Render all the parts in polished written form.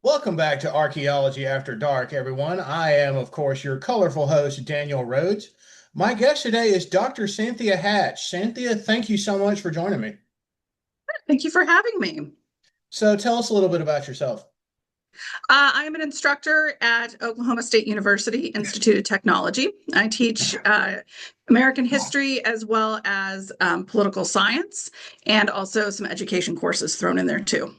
Welcome back to Archaeology After Dark, everyone. I am, of course, your colorful host, Daniel Rhodes. My guest today is Dr. Cynthia Hatch. Cynthia, thank you so much for joining me. Thank you for having me. So, tell us a little bit about yourself. I am an instructor at Oklahoma State University Institute of Technology. I teach American history as well as political science and also some education courses thrown in there too.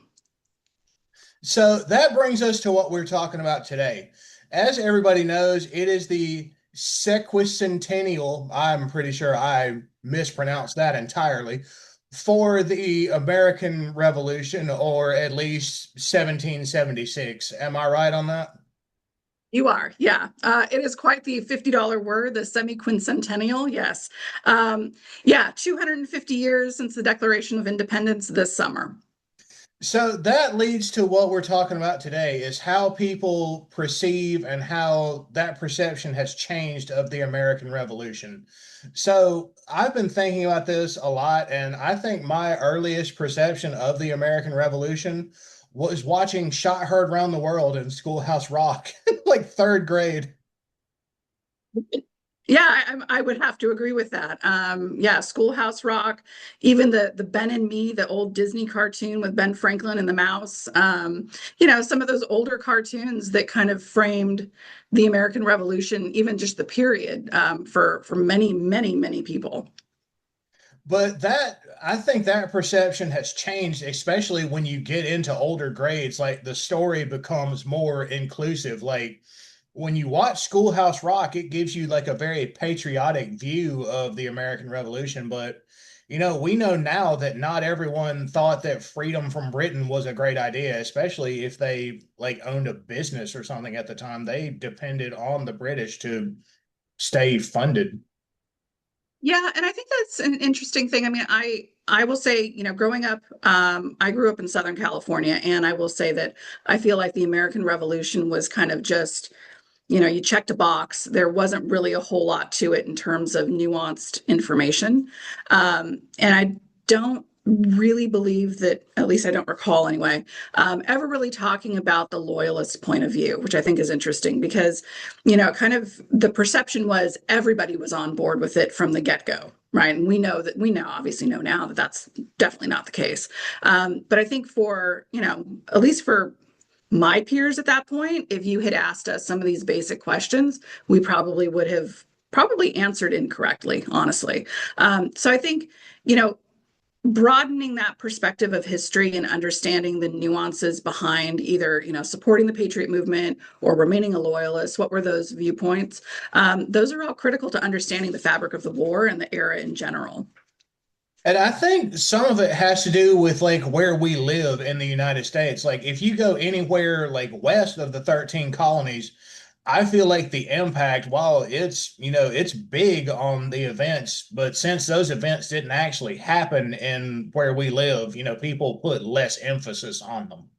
So, that brings us to what we're talking about today. As everybody knows, it is the sesquicentennial, I'm pretty sure I mispronounced that entirely, for the American Revolution, or at least 1776. Am I right on that? You are, yeah. It is quite the $50 word, the semi-quincentennial, yes. Yeah, 250 years since the Declaration of Independence this summer. So that leads to what we're talking about today is how people perceive and how that perception has changed of the American Revolution. So I've been thinking about this a lot, and I think my earliest perception of the American Revolution was watching Shot Heard Round the World in Schoolhouse Rock, like third grade. Yeah, I would have to agree with that. Yeah, Schoolhouse Rock, even the Ben and Me, the old Disney cartoon with Ben Franklin and the mouse. Some of those older cartoons that kind of framed the American Revolution, even just the period, for many, many, many people. But that, I think that perception has changed, especially when you get into older grades. Like the story becomes more inclusive. Like when you watch Schoolhouse Rock, it gives you like a very patriotic view of the American Revolution. But, we know now that not everyone thought that freedom from Britain was a great idea, especially if they like owned a business or something at the time. They depended on the British to stay funded. Yeah, and I think that's an interesting thing. I mean, I will say, growing up, I grew up in Southern California, and I will say that I feel like the American Revolution was kind of just, you checked a box. There wasn't really a whole lot to it in terms of nuanced information. And I don't really believe that, at least I don't recall anyway, ever really talking about the loyalist point of view, which I think is interesting because, kind of the perception was everybody was on board with it from the get-go. Right. And obviously know now that that's definitely not the case. But I think for, at least for my peers at that point, if you had asked us some of these basic questions, we probably would have probably answered incorrectly, honestly. So I think, you know, broadening that perspective of history and understanding the nuances behind either, supporting the Patriot movement or remaining a loyalist, what were those viewpoints? Those are all critical to understanding the fabric of the war and the era in general. And I think some of it has to do with like where we live in the United States. Like if you go anywhere like west of the 13 colonies, I feel like the impact, while it's big on the events, but since those events didn't actually happen in where we live, people put less emphasis on them.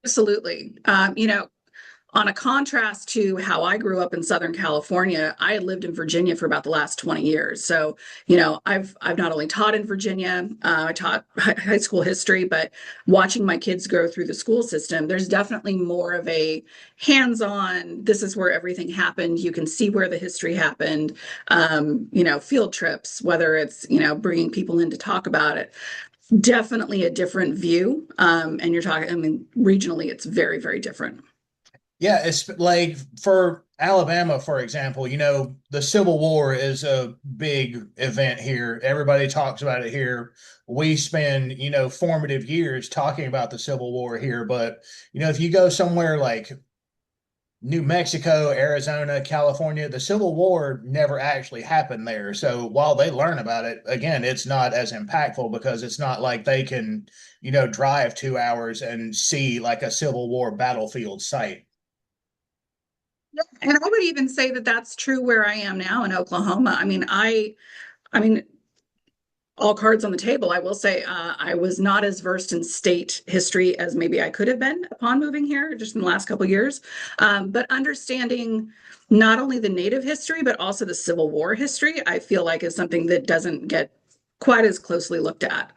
Absolutely. On a contrast to how I grew up in Southern California, I had lived in Virginia for about the last 20 years. So, I've not only taught in Virginia, I taught high school history, but watching my kids go through the school system, there's definitely more of a hands-on, this is where everything happened. You can see where the history happened. Field trips, whether it's, bringing people in to talk about it. Definitely a different view. And you're talking, I mean, regionally, it's very, very different. Yeah, it's like for Alabama, for example, the Civil War is a big event here. Everybody talks about it here. We spend, formative years talking about the Civil War here. But, if you go somewhere like New Mexico, Arizona, California, the Civil War never actually happened there. So while they learn about it, again, it's not as impactful because it's not like they can, drive 2 hours and see like a Civil War battlefield site. And I would even say that that's true where I am now in Oklahoma. I mean, all cards on the table. I will say I was not as versed in state history as maybe I could have been upon moving here just in the last couple of years. But understanding not only the Native history, but also the Civil War history, I feel like is something that doesn't get quite as closely looked at,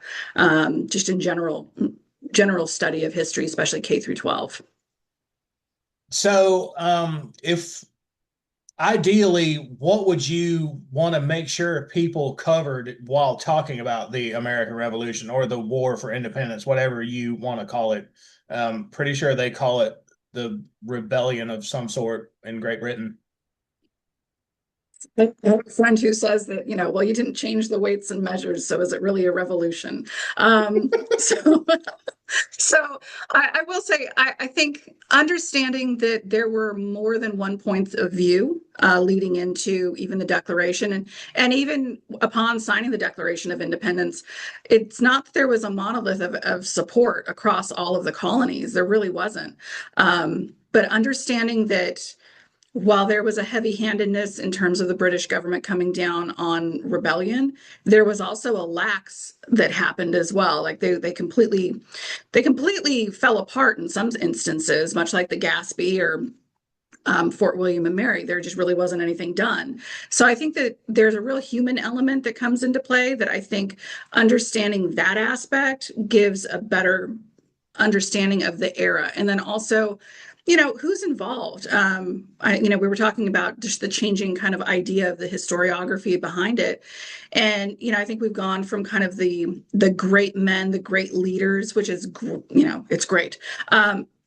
just in general study of history, especially K through 12. So, if ideally, what would you want to make sure people covered while talking about the American Revolution or the War for Independence, whatever you want to call it? Pretty sure they call it the rebellion of some sort in Great Britain. I have a friend who says that, well, you didn't change the weights and measures, so is it really a revolution? So, so I will say, I think understanding that there were more than one point of view leading into even the Declaration, and even upon signing the Declaration of Independence, it's not that there was a monolith of support across all of the colonies. There really wasn't. But understanding that while there was a heavy-handedness in terms of the British government coming down on rebellion, there was also a lax that happened as well. Like they completely fell apart in some instances, much like the Gaspee or Fort William and Mary. There just really wasn't anything done. So I think that there's a real human element that comes into play that I think understanding that aspect gives a better understanding of the era. And then also, who's involved. We were talking about just the changing kind of idea of the historiography behind it. And, I think we've gone from kind of the great men, the great leaders, which is, it's great.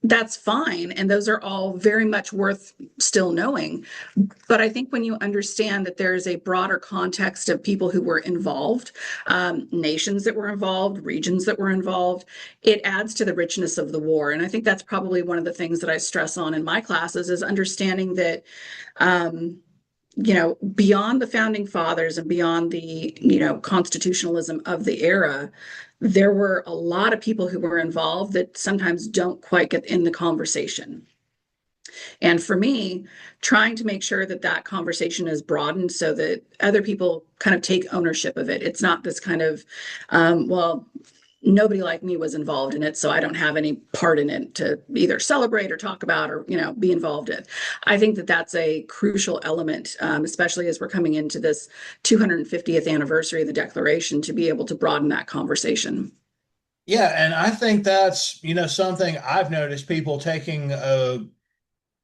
That's fine. And those are all very much worth still knowing. But I think when you understand that there's a broader context of people who were involved, nations that were involved, regions that were involved, it adds to the richness of the war. And I think that's probably one of the things that I stress on in my classes is understanding that, beyond the founding fathers and beyond the, constitutionalism of the era, there were a lot of people who were involved that sometimes don't quite get in the conversation. And for me, trying to make sure that that conversation is broadened so that other people kind of take ownership of it. It's not this kind of, well, nobody like me was involved in it, so I don't have any part in it to either celebrate or talk about or, be involved in. I think that that's a crucial element, especially as we're coming into this 250th anniversary of the Declaration, to be able to broaden that conversation. Yeah, and I think that's, something I've noticed people taking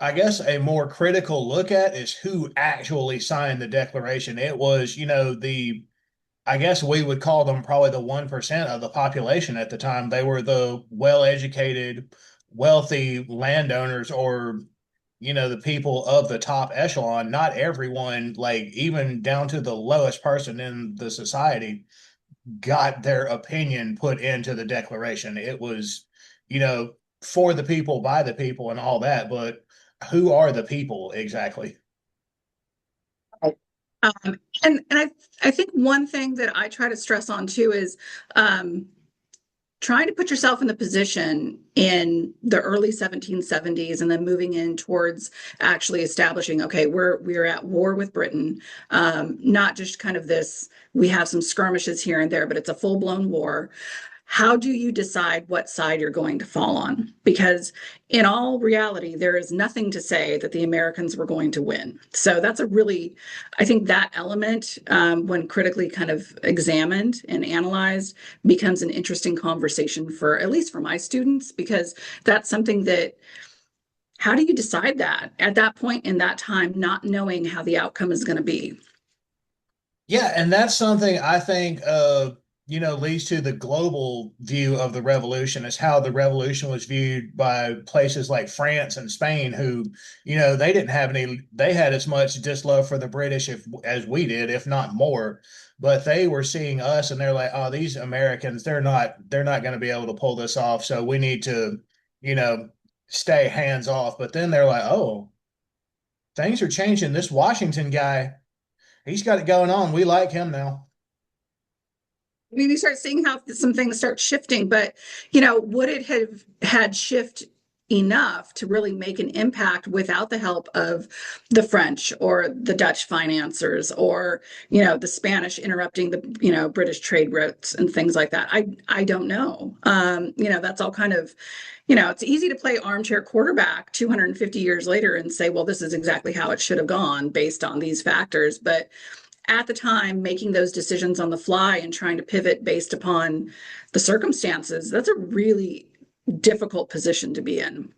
I guess a more critical look at is who actually signed the Declaration. It was, I guess we would call them probably the 1% of the population at the time. They were the well-educated, wealthy landowners or, the people of the top echelon. Not everyone, like even down to the lowest person in the society, got their opinion put into the Declaration. It was, you know, for the people, by the people, and all that. But who are the people exactly? And I think one thing that I try to stress on too is um, trying to put yourself in the position in the early 1770s and then moving in towards actually establishing, okay, we're at war with Britain, not just kind of this, we have some skirmishes here and there, but it's a full-blown war. How do you decide what side you're going to fall on? Because in all reality, there is nothing to say that the Americans were going to win. So that's a really, I think that element, when critically kind of examined and analyzed, becomes an interesting conversation for, at least for my students, because that's something that, how do you decide that at that point in that time, not knowing how the outcome is going to be? Yeah, and that's something I think leads to the global view of the revolution is how the revolution was viewed by places like France and Spain, who, they didn't have any, they had as much dislove for the British as we did, if not more. But they were seeing us and they're like, oh, these Americans, they're not going to be able to pull this off. So we need to, you know, stay hands off. But then they're like, oh, things are changing. This Washington guy, he's got it going on. We like him now. I mean, you start seeing how some things start shifting, but would it have had shift enough to really make an impact without the help of the French or the Dutch financiers or the Spanish interrupting the British trade routes and things like that? I don't know. That's all kind of it's easy to play armchair quarterback 250 years later and say, well, this is exactly how it should have gone based on these factors, but at the time making those decisions on the fly and trying to pivot based upon the circumstances, that's a really difficult position to be in.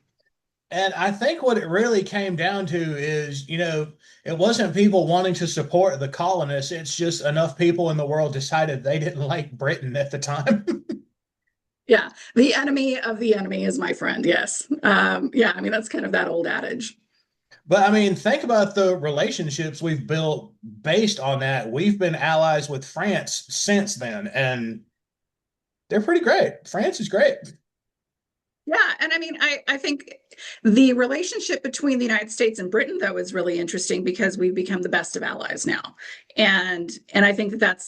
And I think what it really came down to is, it wasn't people wanting to support the colonists. It's just enough people in the world decided they didn't like Britain at the time. Yeah, the enemy of the enemy is my friend. Yes. Yeah, I mean, that's kind of that old adage. But I mean, think about the relationships we've built based on that. We've been allies with France since then, and they're pretty great. France is great. Yeah, and I mean, I think the relationship between the United States and Britain, though, is really interesting because we've become the best of allies now, and I think that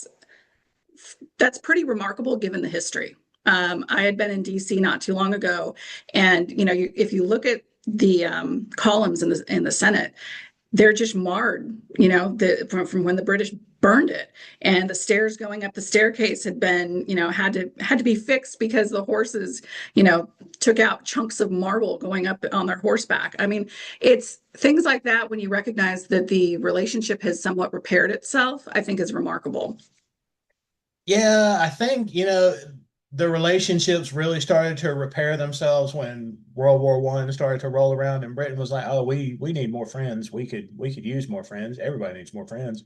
that's pretty remarkable given the history. I had been in DC not too long ago, and if you look at the columns in the Senate, they're just marred, from when the British burned it, and the stairs going up the staircase had been, had to be fixed because the horses, took out chunks of marble going up on their horseback. I mean, it's things like that when you recognize that the relationship has somewhat repaired itself, I think is remarkable. Yeah, I think, the relationships really started to repair themselves when World War One started to roll around and Britain was like, oh, we need more friends. We could use more friends. Everybody needs more friends.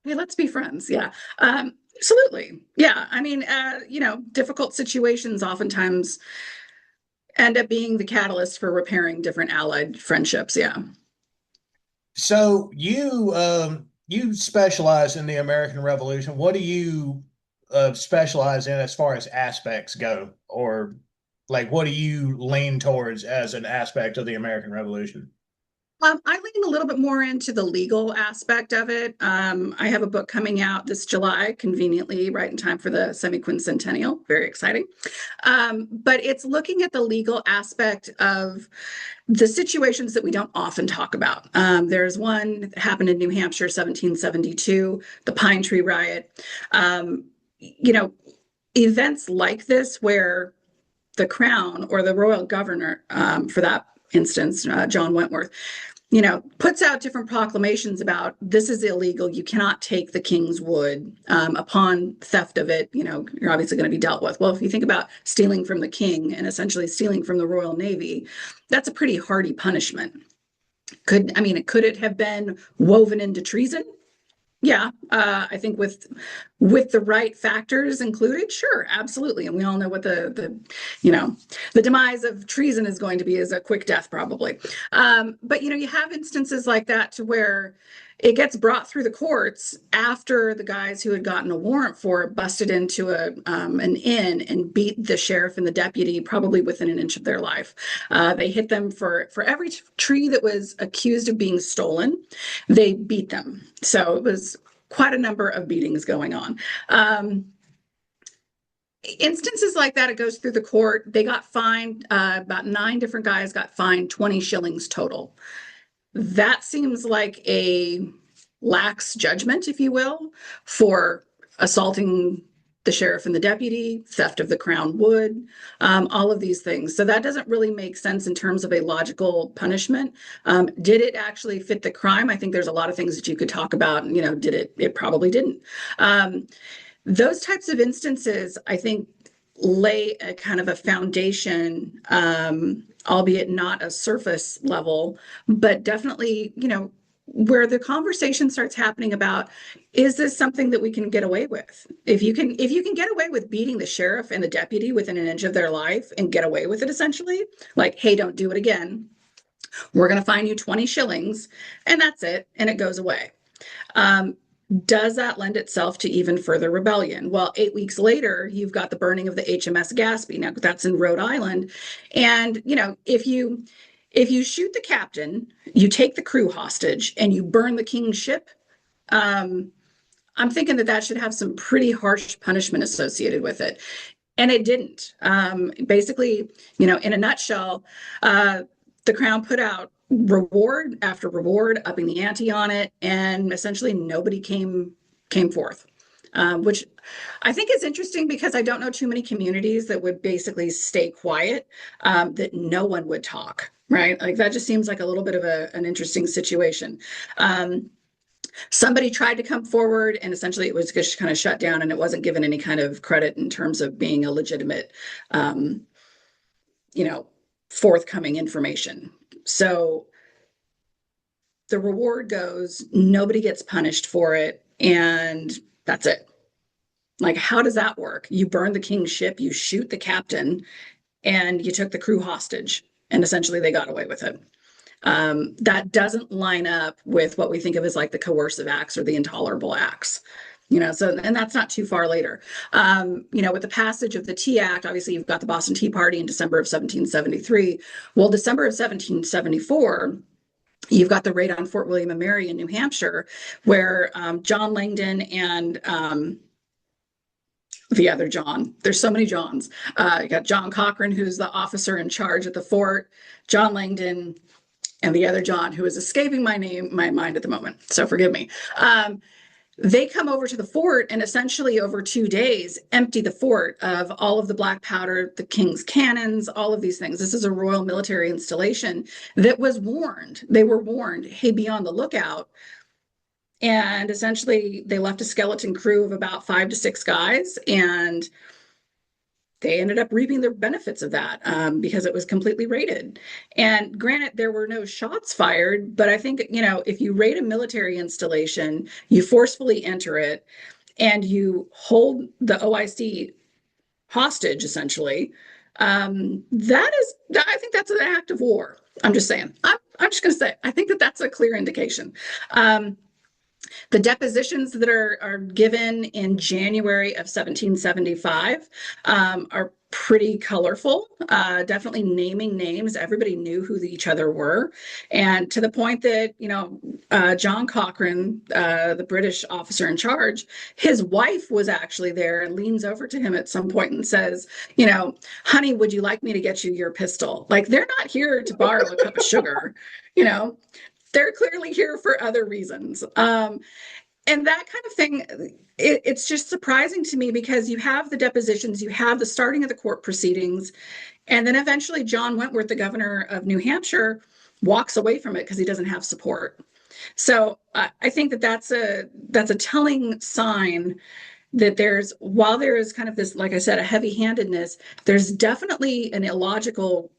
Hey, let's be friends. Yeah. Absolutely. Yeah. I mean, difficult situations oftentimes end up being the catalyst for repairing different allied friendships. Yeah. So you specialize in the American Revolution. What do you specialize in as far as aspects go, or like what do you lean towards as an aspect of the American Revolution? I lean a little bit more into the legal aspect of it. I have a book coming out this July, conveniently right in time for the semi-quincentennial. Very exciting. But it's looking at the legal aspect of the situations that we don't often talk about. There's one that happened in New Hampshire, 1772, the Pine Tree Riot. You know, Events like this where the crown or the royal governor, for that instance, John Wentworth, puts out different proclamations about this is illegal. You cannot take the king's wood. Upon theft of it, you're obviously going to be dealt with. Well, if you think about stealing from the king and essentially stealing from the Royal Navy, that's a pretty hardy punishment. Could it have been woven into treason? Yeah, I think with the right factors included, sure, absolutely. And we all know what you know the demise of treason is going to be is a quick death probably. But you have instances like that to where it gets brought through the courts after the guys who had gotten a warrant for it busted into an inn and beat the sheriff and the deputy probably within an inch of their life. They hit them for every tree that was accused of being stolen. They beat them. So it was quite a number of beatings going on. Instances like that, it goes through the court. They got fined, about 9 different guys got fined 20 shillings total. That seems like a lax judgment, if you will, for assaulting the sheriff and the deputy, theft of the crown wood, all of these things. So that doesn't really make sense in terms of a logical punishment. Did it actually fit the crime? I think there's a lot of things that you could talk about. Did it? It probably didn't. Those types of instances, I think, lay a kind of a foundation, albeit not a surface level, but definitely, where the conversation starts happening about, is this something that we can get away with? If you can get away with beating the sheriff and the deputy within an inch of their life and get away with it, essentially, like, hey, don't do it again. We're going to fine you 20 shillings and that's it. And it goes away. Does that lend itself to even further rebellion? Well, 8 weeks later, you've got the burning of the HMS Gaspee. Now that's in Rhode Island. And, if you shoot the captain, you take the crew hostage and you burn the king's ship, I'm thinking that should have some pretty harsh punishment associated with it. And it didn't. Basically, in a nutshell, the crown put out reward after reward, upping the ante on it, and essentially nobody came forth. Which I think is interesting because I don't know too many communities that would basically stay quiet, that no one would talk, right? Like that just seems like a little bit of an interesting situation. Somebody tried to come forward and essentially it was just kind of shut down and it wasn't given any kind of credit in terms of being a legitimate, um, you know, forthcoming information. So the reward goes, nobody gets punished for it, and that's it. Like, how does that work? You burn the king's ship, you shoot the captain, and you took the crew hostage, and essentially they got away with it. That doesn't line up with what we think of as like the coercive acts or the intolerable acts. So, and that's not too far later. With the passage of the Tea Act, obviously you've got the Boston Tea Party in December of 1773. Well, December of 1774, you've got the raid on Fort William and Mary in New Hampshire, where John Langdon and the other John. There's so many Johns. You got John Cochrane, who's the officer in charge at the fort, John Langdon, and the other John, who is escaping my mind at the moment. So forgive me. They come over to the fort and essentially over 2 days empty the fort of all of the black powder, the king's cannons, all of these things. This is a royal military installation that was warned. They were warned, hey, be on the lookout. And essentially they left a skeleton crew of about 5 to 6 guys, and they ended up reaping the benefits of that because it was completely raided. And granted, there were no shots fired, but I think, if you raid a military installation, you forcefully enter it and you hold the OIC hostage, essentially, I think that's an act of war. I'm just saying. I'm just going to say, I think that's a clear indication. The depositions that are given in January of 1775 are pretty colorful, definitely naming names. Everybody knew who each other were. And to the point that, John Cochrane, the British officer in charge, his wife was actually there and leans over to him at some point and says, honey, would you like me to get you your pistol? Like, they're not here to borrow a cup of sugar, they're clearly here for other reasons. And that kind of thing, it's just surprising to me because you have the depositions, you have the starting of the court proceedings, and then eventually John Wentworth, the governor of New Hampshire, walks away from it because he doesn't have support. So I think that's a telling sign that while there is kind of this, like I said, a heavy-handedness, there's definitely an illogical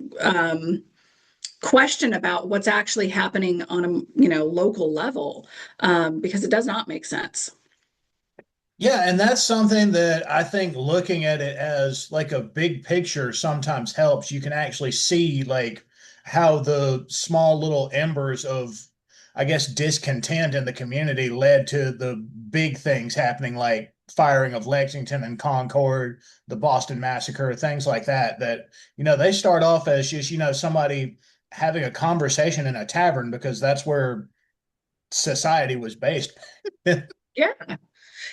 question about what's actually happening on a local level, because it does not make sense. Yeah, and that's something that I think looking at it as like a big picture sometimes helps. You can actually see like how the small little embers of, I guess, discontent in the community led to the big things happening, like firing of Lexington and Concord, the Boston Massacre, things like that. That, they start off as just, somebody having a conversation in a tavern because that's where society was based. Yeah.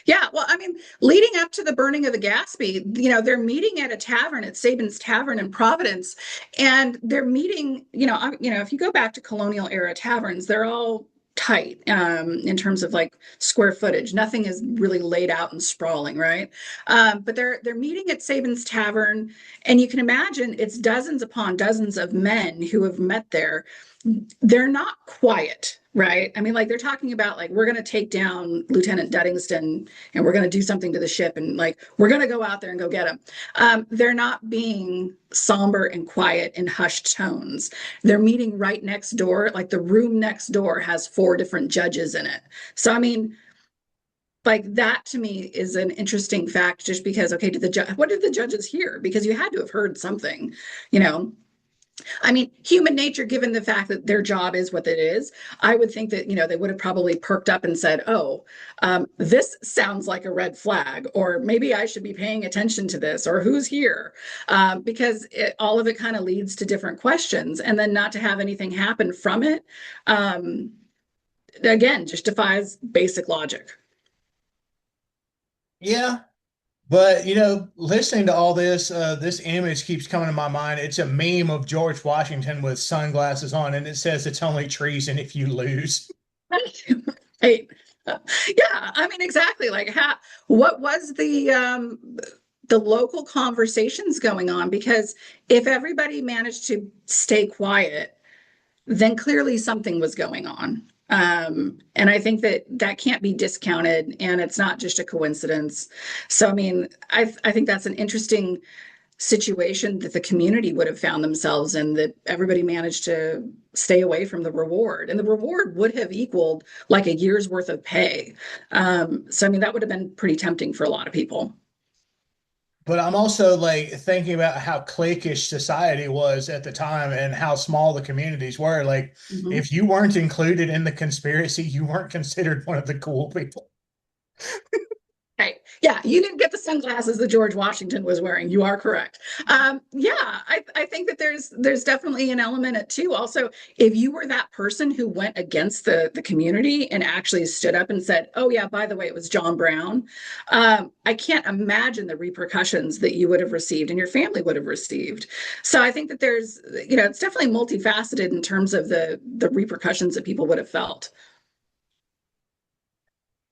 Yeah, well, I mean, leading up to the burning of the Gatsby, they're meeting at a tavern at Sabin's Tavern in Providence, and they're meeting. If you go back to colonial era taverns, they're all tight in terms of like square footage. Nothing is really laid out and sprawling, right? But they're meeting at Sabin's Tavern, and you can imagine it's dozens upon dozens of men who have met there. They're not quiet, right? I mean, like they're talking about like we're going to take down Lieutenant Duddingston and we're going to do something to the ship and like we're going to go out there and go get him. They're not being somber and quiet in hushed tones. They're meeting right next door. Like the room next door has 4 different judges in it. So I mean, like that to me is an interesting fact, just because okay, what did the judges hear? Because you had to have heard something, you know. I mean, human nature, given the fact that their job is what it is, I would think that, they would have probably perked up and said, oh, this sounds like a red flag, or maybe I should be paying attention to this, or who's here? Because all of it kind of leads to different questions. And then not to have anything happen from it, again, just defies basic logic. Yeah, but listening to all this, this image keeps coming to my mind. It's a meme of George Washington with sunglasses on, and it says it's only treason if you lose. Right. Yeah, I mean, exactly. Like, what was the local conversations going on? Because if everybody managed to stay quiet, then clearly something was going on. And I think that can't be discounted, and it's not just a coincidence. So, I mean, I think that's an interesting situation that the community would have found themselves in, that everybody managed to stay away from the reward. And the reward would have equaled like a year's worth of pay. So, I mean, that would have been pretty tempting for a lot of people. But I'm also like thinking about how cliquish society was at the time and how small the communities were. Like, Mhm. if you weren't included in the conspiracy, you weren't considered one of the cool people. Right. Yeah, you didn't get the sunglasses that George Washington was wearing. You are correct. Yeah, I think that there's definitely an element at too. Also, if you were that person who went against the community and actually stood up and said, "Oh yeah, by the way, it was John Brown," I can't imagine the repercussions that you would have received and your family would have received. So I think that there's, it's definitely multifaceted in terms of the repercussions that people would have felt.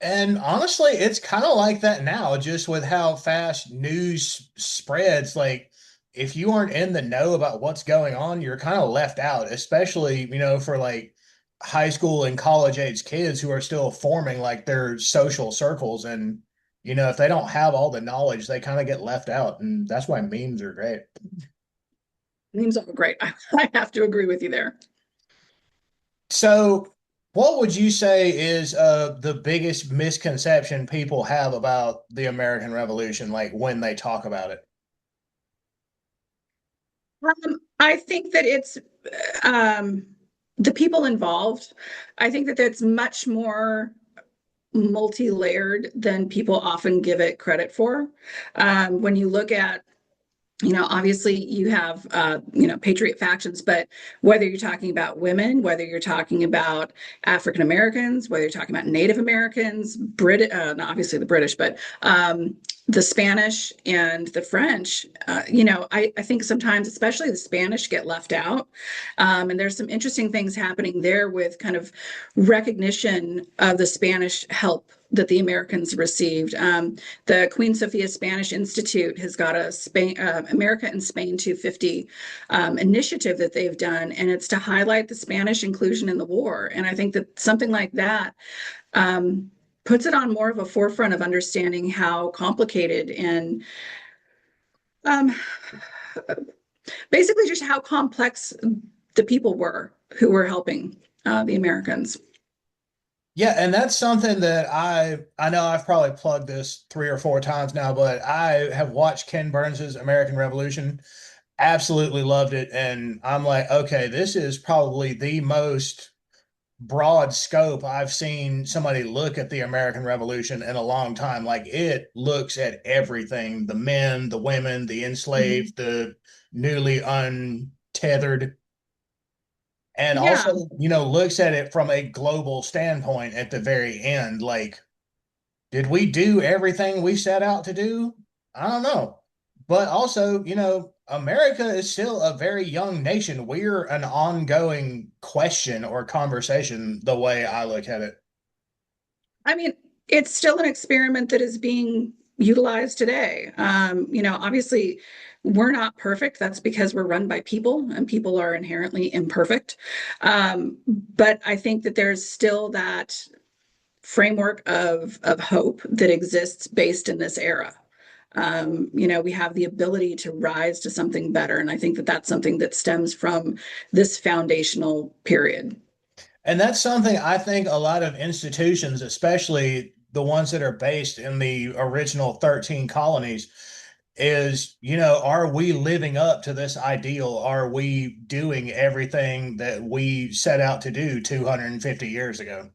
And honestly, it's kind of like that now, just with how fast news spreads. Like, if you aren't in the know about what's going on, you're kind of left out, especially, for like high school and college age kids who are still forming like their social circles. And, if they don't have all the knowledge, they kind of get left out. And that's why memes are great. Memes are great. I have to agree with you there. So, what would you say is the biggest misconception people have about the American Revolution, like when they talk about it? I think that it's um, the people involved. I think that that's much more multi-layered than people often give it credit for. When you look at, obviously you have, patriot factions, but whether you're talking about women, whether you're talking about African Americans, whether you're talking about Native Americans, not obviously the British, but the Spanish and the French, I think sometimes, especially the Spanish, get left out. And there's some interesting things happening there with kind of recognition of the Spanish help that the Americans received. The Queen Sofia Spanish Institute has got a America and Spain 250 initiative that they've done, and it's to highlight the Spanish inclusion in the war. And I think that something like that um, puts it on more of a forefront of understanding how complicated and um, basically just how complex the people were who were helping the Americans. Yeah, and that's something that I know I've probably plugged this 3 or 4 times now, but I have watched Ken Burns's American Revolution, absolutely loved it, and I'm like, okay, this is probably the most broad scope I've seen somebody look at the American Revolution in a long time. Like, it looks at everything, the men, the women, the Mhm. enslaved, the newly untethered, and Yeah, also, looks at it from a global standpoint at the very end. Like, did we do everything we set out to do? I don't know. But also, America is still a very young nation. We're an ongoing question or conversation, the way I look at it. I mean, it's still an experiment that is being utilized today. Obviously, we're not perfect. That's because we're run by people, and people are inherently imperfect. But I think that there's still that framework of hope that exists based in this era. We have the ability to rise to something better, and I think that that's something that stems from this foundational period. And that's something I think a lot of institutions, especially the ones that are based in the original 13 colonies, is, are we living up to this ideal? Are we doing everything that we set out to do 250 years ago?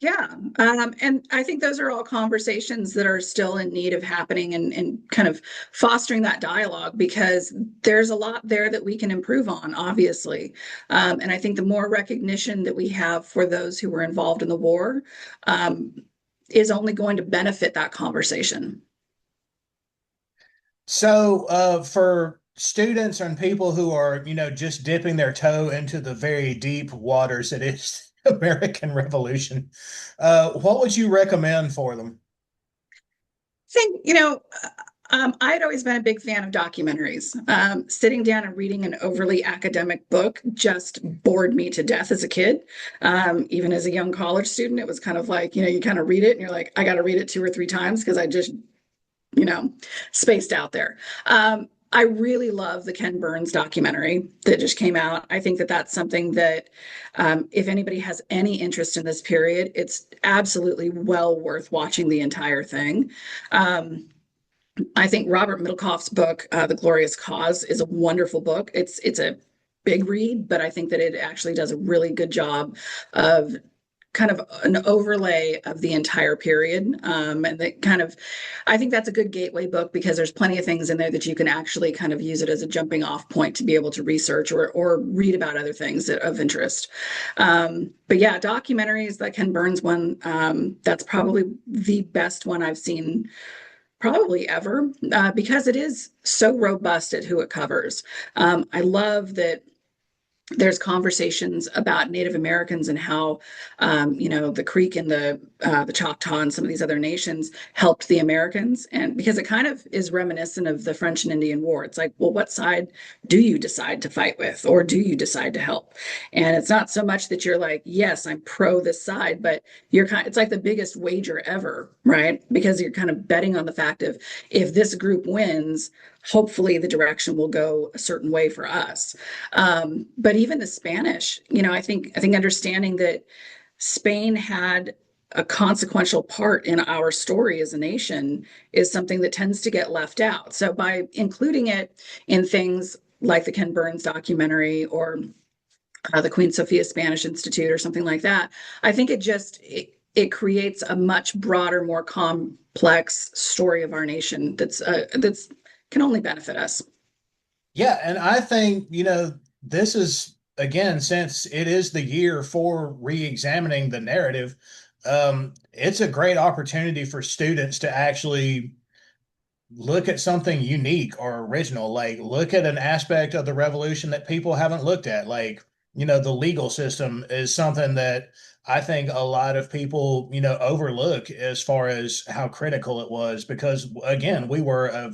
Yeah. And I think those are all conversations that are still in need of happening, and kind of fostering that dialogue, because there's a lot there that we can improve on, obviously. And I think the more recognition that we have for those who were involved in the war um, is only going to benefit that conversation. So, for students and people who are, just dipping their toe into the very deep waters that is American Revolution, what would you recommend for them? Think, I had always been a big fan of documentaries. Sitting down and reading an overly academic book just bored me to death as a kid. Even as a young college student, it was kind of like, you kind of read it and you're like, I got to read it 2 or 3 times because I just you know, spaced out there. I really love the Ken Burns documentary that just came out. I think that that's something that, if anybody has any interest in this period, it's absolutely well worth watching the entire thing. Um, I think Robert Middlecoff's book, The Glorious Cause, is a wonderful book. It's a big read, but I think that it actually does a really good job of kind of an overlay of the entire period. And that kind of, I think that's a good gateway book because there's plenty of things in there that you can actually kind of use it as a jumping off point to be able to research or read about other things of interest. But yeah, documentaries, that Ken Burns one, that's probably the best one I've seen probably ever, because it is so robust at who it covers. I love that there's conversations about Native Americans and how, the Creek and the Choctaw and some of these other nations helped the Americans, and because it kind of is reminiscent of the French and Indian War. It's like, well, what side do you decide to fight with, or do you decide to help? And it's not so much that you're like, yes, I'm pro this side, but it's like the biggest wager ever, right? Because you're kind of betting on the fact of if this group wins, hopefully the direction will go a certain way for us. But even the Spanish, I think understanding that Spain had a consequential part in our story as a nation is something that tends to get left out. So by including it in things like the Ken Burns documentary or the Queen Sofia Spanish Institute or something like that, I think it creates a much broader, more complex story of our nation that's can only benefit us. Yeah, and I think, this is again, since it is the year for re-examining the narrative, it's a great opportunity for students to actually look at something unique or original, like look at an aspect of the revolution that people haven't looked at. Like, the legal system is something that I think a lot of people, overlook as far as how critical it was, because again, we were a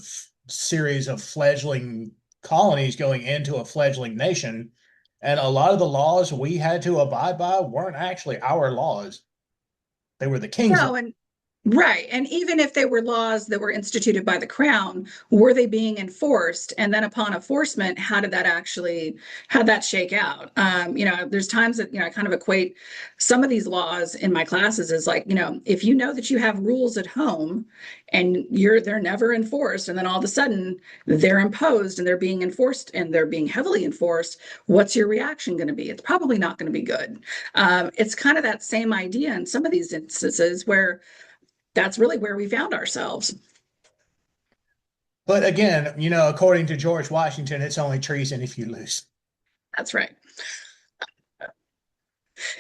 series of fledgling colonies going into a fledgling nation. And a lot of the laws we had to abide by weren't actually our laws. They were the king's laws. No, and right. And even if they were laws that were instituted by the crown, were they being enforced? And then upon enforcement, how'd that shake out? There's times that, I kind of equate some of these laws in my classes as like, if you know that you have rules at home and they're never enforced, and then all of a sudden they're imposed and they're being enforced and they're being heavily enforced, what's your reaction going to be? It's probably not going to be good. It's kind of that same idea in some of these instances where that's really where we found ourselves. But again, according to George Washington, it's only treason if you lose. That's right.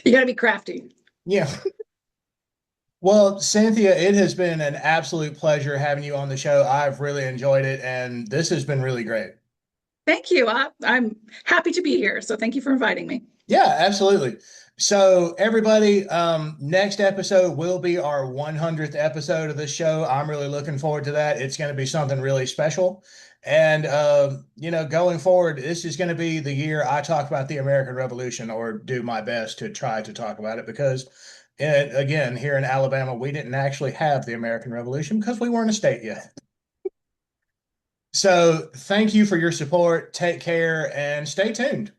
You got to be crafty. Yeah. Well, Cynthia, it has been an absolute pleasure having you on the show. I've really enjoyed it, and this has been really great. Thank you. I'm happy to be here. So thank you for inviting me. Yeah, absolutely. So, everybody, next episode will be our 100th episode of this show. I'm really looking forward to that. It's going to be something really special. And, going forward, this is going to be the year I talk about the American Revolution, or do my best to try to talk about it, because, again, here in Alabama, we didn't actually have the American Revolution because we weren't a state yet. So, thank you for your support. Take care and stay tuned.